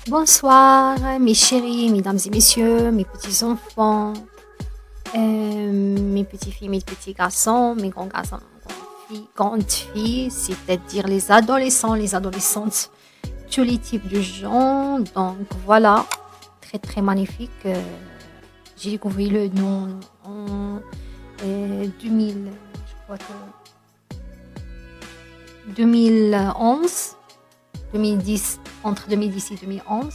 Bonsoir, mes chéris, mesdames et messieurs, mes petits enfants, mes petites filles, mes petits garçons, mes grands garçons, grandes filles, c'est-à-dire les adolescents, les adolescentes, tous les types de gens. Donc voilà, très très magnifique. J'ai découvert le nom en 2000, je crois que 2011. 2010, entre 2010 et 2011.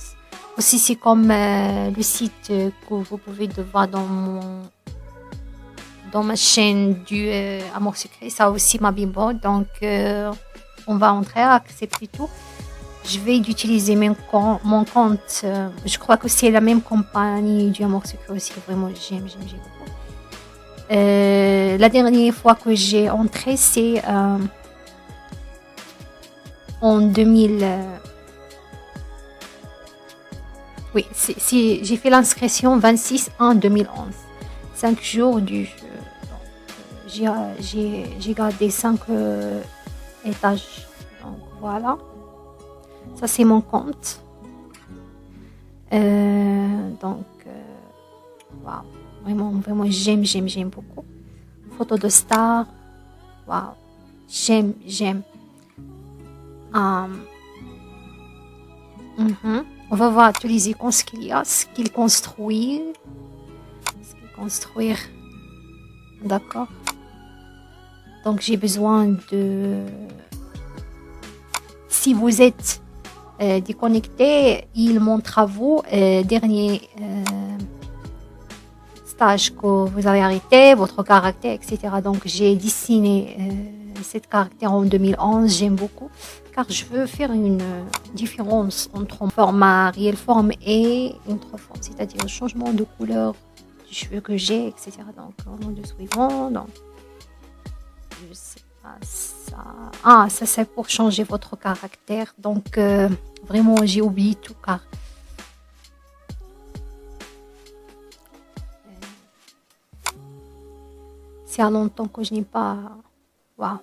Aussi, c'est comme le site que vous pouvez voir dans ma chaîne du Amour Secret. Ça aussi, ma Bible. Donc, on va entrer, accepter tout. Je vais utiliser mon compte. Je crois que c'est la même compagnie du Amour Secret aussi. Vraiment, j'aime beaucoup. La dernière fois que j'ai entré, c'est en 2000. Oui, j'ai fait l'inscription 26 en 2011. 5 jours du jeu. Donc, j'ai gardé 5 étages. Donc voilà. Ça, c'est mon compte. Donc, waouh. Vraiment, j'aime beaucoup. Photo de star. Waouh. J'aime. On va voir tous les icônes, ce qu'il y a, ce qu'il construit. Construire. D'accord. Donc, j'ai besoin de... Si vous êtes déconnecté, il montre à vous dernier stage que vous avez arrêté, votre caractère, etc. Donc, j'ai dessiné cette caractère en 2011. J'aime beaucoup. Car je veux faire une différence entre un format réel forme et une autre forme, c'est-à-dire le changement de couleur du cheveu que j'ai, etc. Donc, au monde suivant, donc, je sais pas ça. Ah, ça c'est pour changer votre caractère. Donc, vraiment, j'ai oublié tout car c'est à longtemps que je n'ai pas... Waouh.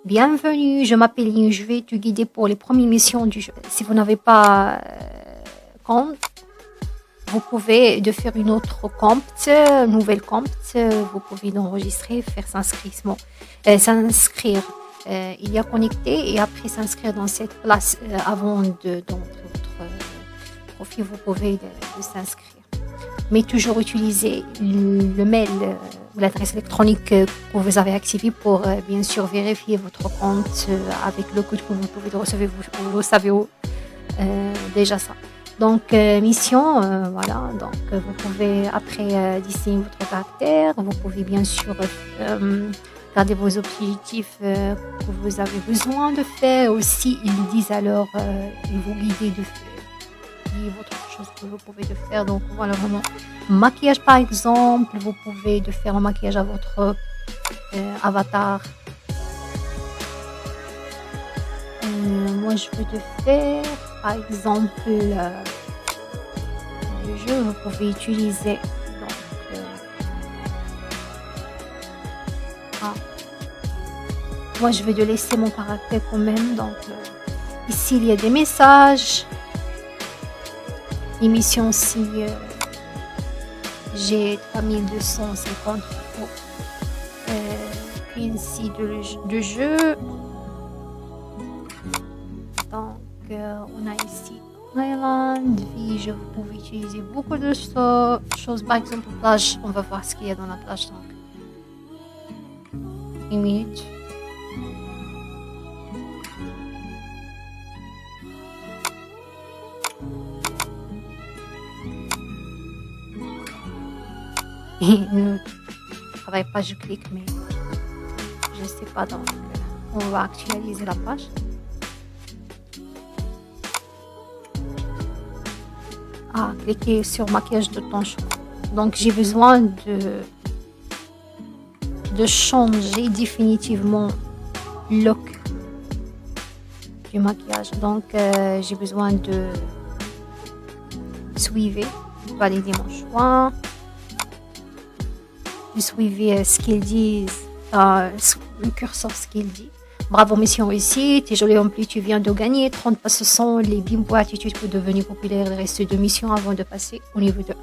Bienvenue, je m'appelle Lynn, je vais te guider pour les premières missions du jeu. Si vous n'avez pas compte, vous pouvez de faire une autre compte, nouvelle compte, vous pouvez l'enregistrer, faire s'inscrire. Il y a connecté et après s'inscrire dans cette place avant d'entrer votre profil, vous pouvez de s'inscrire. Mais toujours utiliser le mail, l'adresse électronique que vous avez activée pour bien sûr vérifier votre compte avec le code que vous pouvez recevoir. Vous savez déjà ça. Donc, mission, voilà. Donc, vous pouvez après dessiner votre caractère. Vous pouvez bien sûr garder vos objectifs que vous avez besoin de faire. Aussi, ils disent alors, ils vous guident de faire votre chose que vous pouvez de faire. Donc voilà, vraiment maquillage par exemple, vous pouvez de faire un maquillage à votre avatar. Moi je veux de faire par exemple le jeu, vous pouvez utiliser donc, moi je vais de laisser mon caractère quand même. Donc ici il y a des messages. Émission si j'ai 3250 pour Quincy de jeu. Donc on a ici Island, vie, je vous pouvez utiliser beaucoup de choses. Par exemple plage, on va voir ce qu'il y a dans la plage. Donc une minute. Et ne travaille pas, je clique, mais je sais pas. Donc, on va actualiser la page. Cliquez sur maquillage de ton choix. Donc, j'ai besoin de changer définitivement le look du maquillage. Donc, j'ai besoin de suivre, valider mon choix. Suivez ce qu'ils disent, le curseur ce qu'il dit. Bravo, mission réussie. T'es joli en plus, tu viens de gagner 30 pas. Ce sont les bimbo attitudes pour devenir populaire. Il reste 2 missions avant de passer au niveau 2.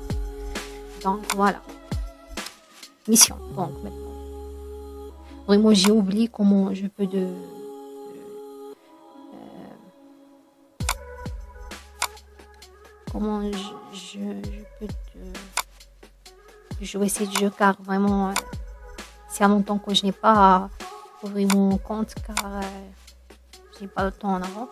Donc voilà. Mission. Donc maintenant. Vraiment, j'ai oublié comment je peux comment je peux jouer ce jeu, car vraiment c'est à longtemps que je n'ai pas ouvert mon compte, car je n'ai pas le temps en avant.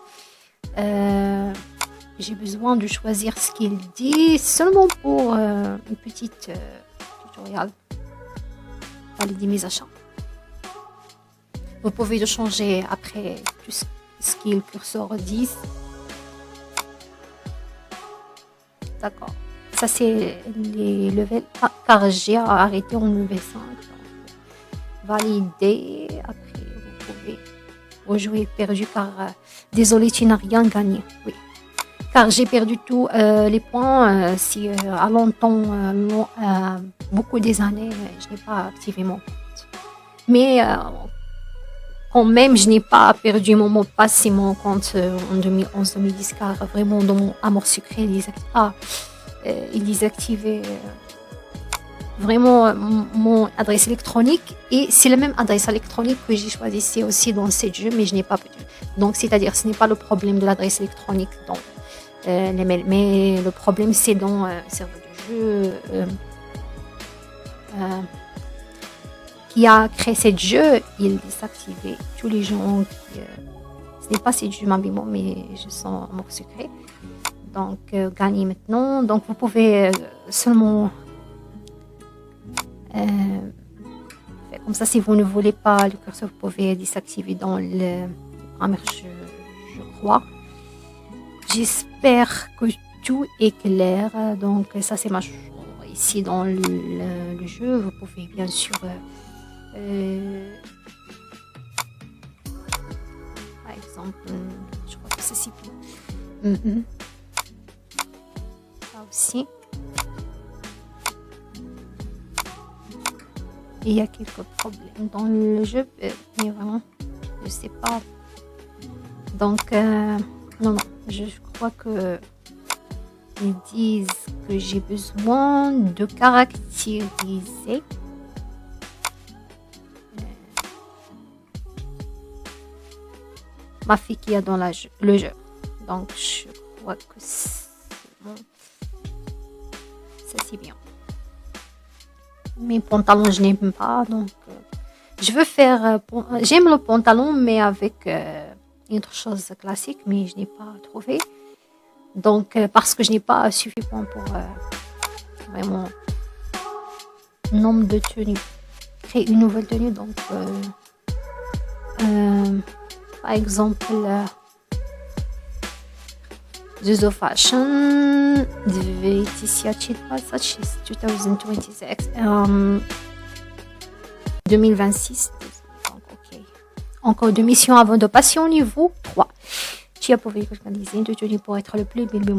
J'ai besoin de choisir ce qu'il dit seulement pour une petite tutoriel. Valider mes achats. Vous pouvez le changer après tout ce qu'il curseur 10. D'accord. Ça, c'est les levels. Ah, car j'ai arrêté en level 5. Donc, valider. Après, vous pouvez rejouer perdu, car désolé, tu n'as rien gagné. Oui. Car j'ai perdu tous les points. Si à longtemps, beaucoup des années, je n'ai pas activé mon compte. Mais quand même, je n'ai pas perdu mon mot de passe et mon compte en 2011-2010, car vraiment dans mon amour secret, il désactivait vraiment mon adresse électronique, et c'est la même adresse électronique que j'ai choisie aussi dans ce jeu, mais je n'ai pas pu. Donc, c'est-à-dire, ce n'est pas le problème de l'adresse électronique dans les mails, mais le problème, c'est dans le serveur du jeu qui a créé ce jeu. Il désactivait tous les gens qui... ce n'est pas ce jeu, mais je sens un mot secret. Donc, gagner maintenant. Donc, vous pouvez seulement faire comme ça. Si vous ne voulez pas le curseur, vous pouvez désactiver dans le premier jeu, je crois. J'espère que tout est clair. Donc, ça, c'est ma chambre. Ici, dans le jeu, vous pouvez bien sûr... par exemple, je crois que c'est bien. Ça aussi. Et il y a quelques problèmes dans le jeu, mais vraiment, je sais pas. Donc, non, je crois que ils disent que j'ai besoin de caractériser ma fille qui est dans le jeu. Donc, je crois que c'est bon. Ça, c'est bien. Mes pantalons, je n'aime pas. Donc, je veux faire... j'aime le pantalon, mais avec une autre chose classique, mais je n'ai pas trouvé. Donc, parce que je n'ai pas suffisamment pour vraiment nombre de tenues. Créer une nouvelle tenue. Donc, par exemple, The Fashion 2026 2026. Donc, ok. Encore 2 missions avant de passer au niveau 3. Tu pouvez organiser une tenue pour être le plus belle.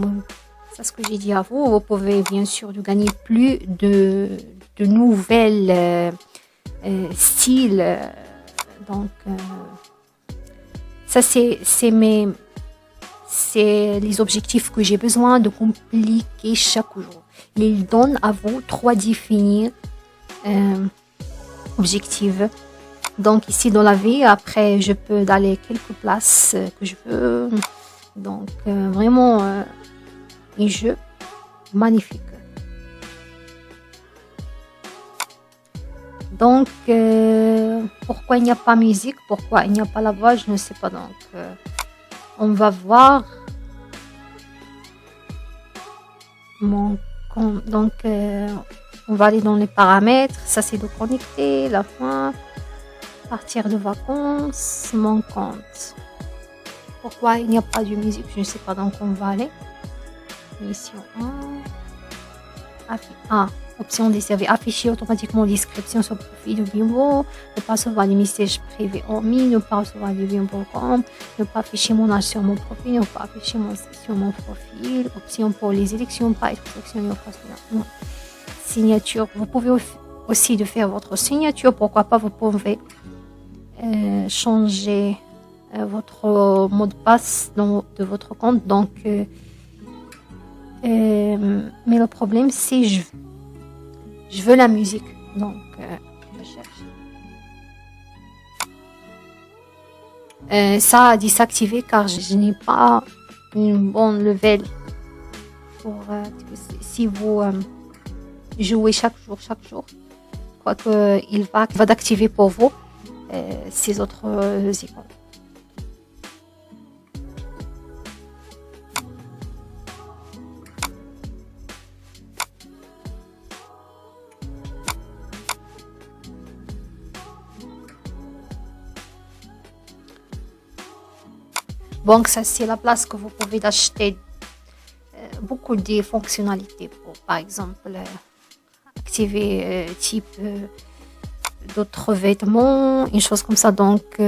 C'est ce que j'ai dit à vous. Vous pouvez bien sûr gagner plus de nouvelles styles. Donc, ça, c'est les objectifs que j'ai besoin de compliquer chaque jour. Il donne à vous 3 définis objectifs. Donc, ici, dans la vie, après, je peux aller quelques places que je veux. Donc, vraiment, un jeu magnifique. Donc, pourquoi il n'y a pas musique? Pourquoi il n'y a pas la voix? Je ne sais pas. Donc, on va voir mon compte. Donc, on va aller dans les paramètres. Ça, c'est de connecter, la fin. Partir de vacances, mon compte. Pourquoi il n'y a pas de musique? Je ne sais pas. Donc, on va aller. Mission 1. Option des services. Afficher automatiquement la description sur le profil de Bimbo. Ne pas recevoir des messages privés en ligne. Ne pas recevoir des Bimbo.com. Ne pas afficher mon âge sur mon profil. Ne pas afficher mon sexe sur mon profil. Option pour les élections. Pas être sélectionné au facilement. Signature. Vous pouvez aussi de faire votre signature. Pourquoi pas, vous pouvez changer votre mot de passe de votre compte. Donc, mais le problème, c'est je veux la musique. Donc, je cherche. Ça a désactivé car je n'ai pas une bonne level pour si vous jouez chaque jour, je crois qu'il va d'activer pour vous ces autres icônes. Donc ça c'est la place que vous pouvez acheter beaucoup de fonctionnalités pour par exemple activer type d'autres vêtements, une chose comme ça. Donc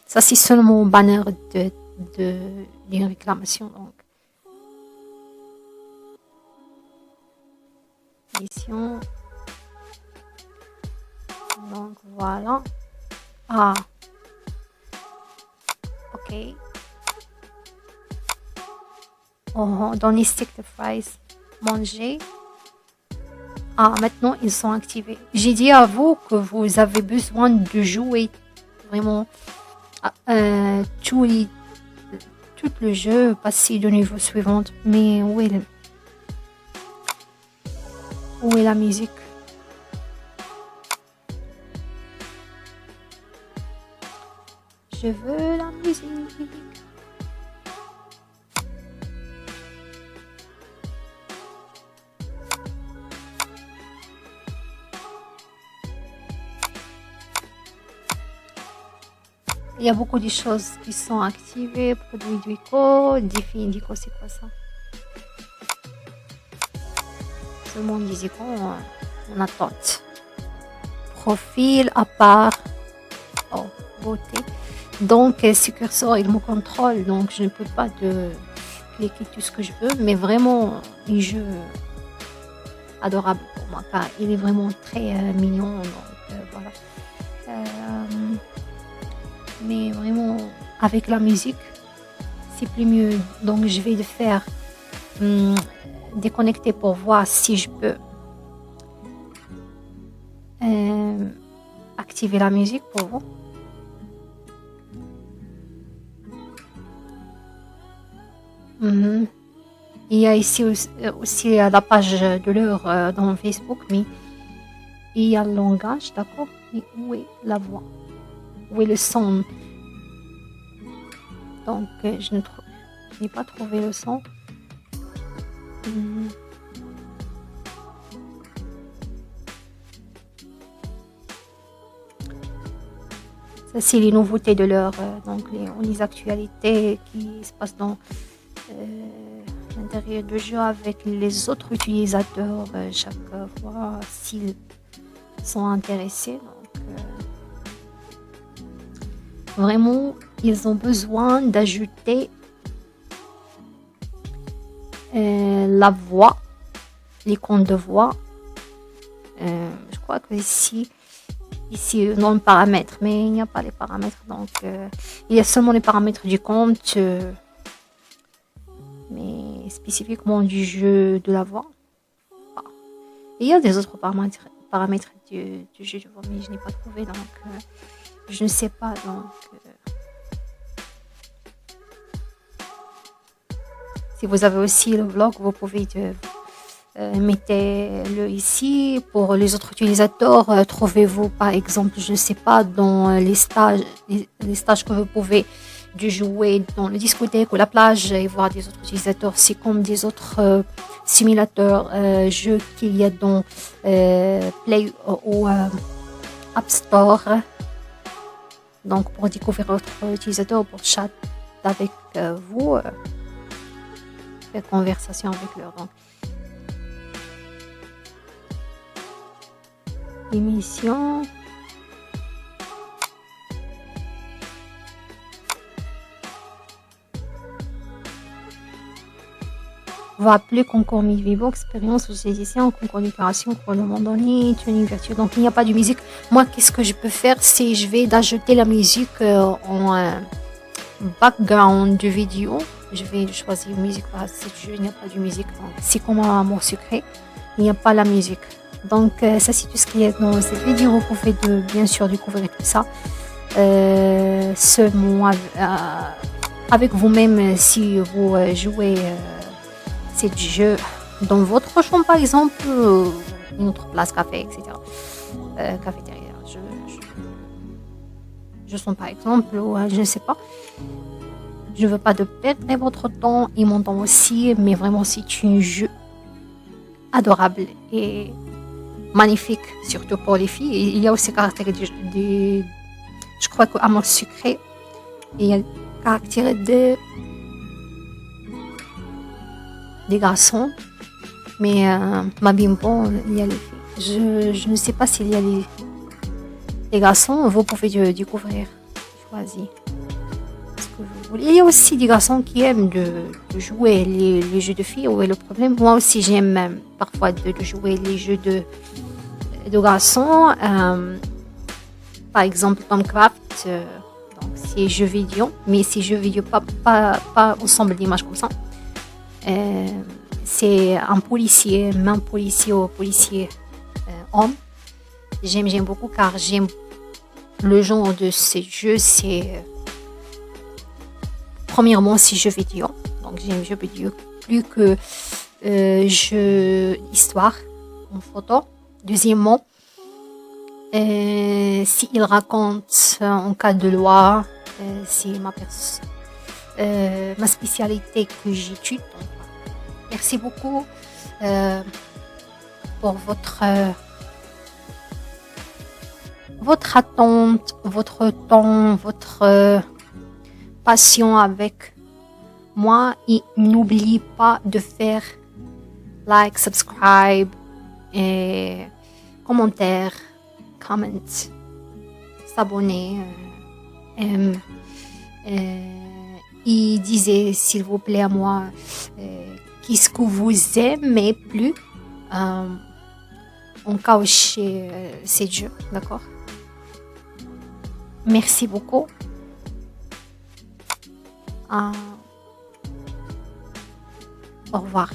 ça c'est seulement banner d'une réclamation. Donc mission. Donc voilà. Ah. Ok. Oh, dans les stick de fries, manger. Ah, maintenant ils sont activés. J'ai dit à vous que vous avez besoin de jouer vraiment tout le jeu, passer de niveau suivant. Mais où est la musique? Je veux la musique. Il y a beaucoup de choses qui sont activées. Produit d'Ico, défi Indico, c'est quoi ça? Seulement des icônes, on attend. Profil à part. Oh, beauté. Donc, ce curseur, il me contrôle. Donc, je ne peux pas cliquer tout ce que je veux. Mais vraiment, un jeu adorable pour moi. Car il est vraiment très mignon. Donc, voilà. Mais vraiment, avec la musique, c'est plus mieux. Donc, je vais le faire déconnecter pour voir si je peux activer la musique pour vous. Il y a ici aussi la page de l'heure dans Facebook, mais il y a le langage, d'accord? Mais où est la voix? Où est le son? Donc, je n'ai pas trouvé le son. Ça, c'est les nouveautés de l'heure, donc les actualités qui se passent dans l'intérieur du jeu avec les autres utilisateurs chaque fois s'ils sont intéressés. Donc, vraiment, ils ont besoin d'ajouter la voix, l'icône de voix. Je crois que ici dans les paramètres, mais il n'y a pas les paramètres. Donc, il y a seulement les paramètres du compte, mais spécifiquement du jeu de la voix. Ah. Il y a des autres paramètres du jeu de voix, mais je n'ai pas trouvé. Donc, je ne sais pas. Donc, si vous avez aussi le blog, vous pouvez mettez-le ici. Pour les autres utilisateurs, trouvez-vous par exemple, je ne sais pas, dans les stages que vous pouvez jouer dans le discothèque ou la plage et voir des autres utilisateurs. C'est comme des autres simulateurs jeux qu'il y a dans Play ou App Store. Donc pour découvrir votre utilisateur, pour chat avec vous, faire conversation avec leur. Donc, émission. va appeler concours Mi Vivo, expérience musicien, concours d'éducation, pour le monde en ligne, tuning virtuel. Donc, il n'y a pas de musique. Moi, qu'est-ce que je peux faire? C'est je vais d'ajouter la musique en background de vidéo. Je vais choisir une musique parce que ce jeu, il n'y a pas de musique. Donc, c'est comme un amour secret. Il n'y a pas la musique. Donc, ça, c'est tout ce qui est dans cette vidéo. Vous pouvez bien sûr découvrir tout ça. Seulement avec vous-même si vous jouez ces jeux dans votre chambre, par exemple, une autre place, café, etc. Cafétéria. Je sens par exemple, ou je ne sais pas. Je ne veux pas de perdre votre temps et mon temps aussi, mais vraiment c'est un jeu adorable et magnifique, surtout pour les filles. Et il y a aussi le caractère je crois qu'Amour Secret, il y a le caractère des garçons, mais ma bimbo, il y a les filles. Je ne sais pas s'il y a les garçons, vous pouvez découvrir, choisir ce que vous voulez. Il y a aussi des garçons qui aiment de jouer les jeux de filles. Où est le problème? Moi aussi, j'aime parfois de jouer les jeux de garçons. Par exemple, Tomcraft, donc c'est jeux vidéo, mais c'est jeux vidéo pas ensemble d'images comme ça. C'est un policier, même policier ou policier homme. J'aime beaucoup car j'aime le genre de ces jeux. C'est premièrement, c'est jeux vidéo, donc j'aime jeux vidéo plus que jeux histoire en photo. Deuxièmement, s'il raconte en cas de loi, c'est ma spécialité que j'étudie. Merci beaucoup pour votre attente, votre temps, votre passion avec moi. Et n'oubliez pas de faire like, subscribe et commentaire, comment, s'abonner, et disez s'il vous plaît à moi qu'est-ce que vous aimez plus en cas chez ces jeux, d'accord? Merci beaucoup. Au revoir.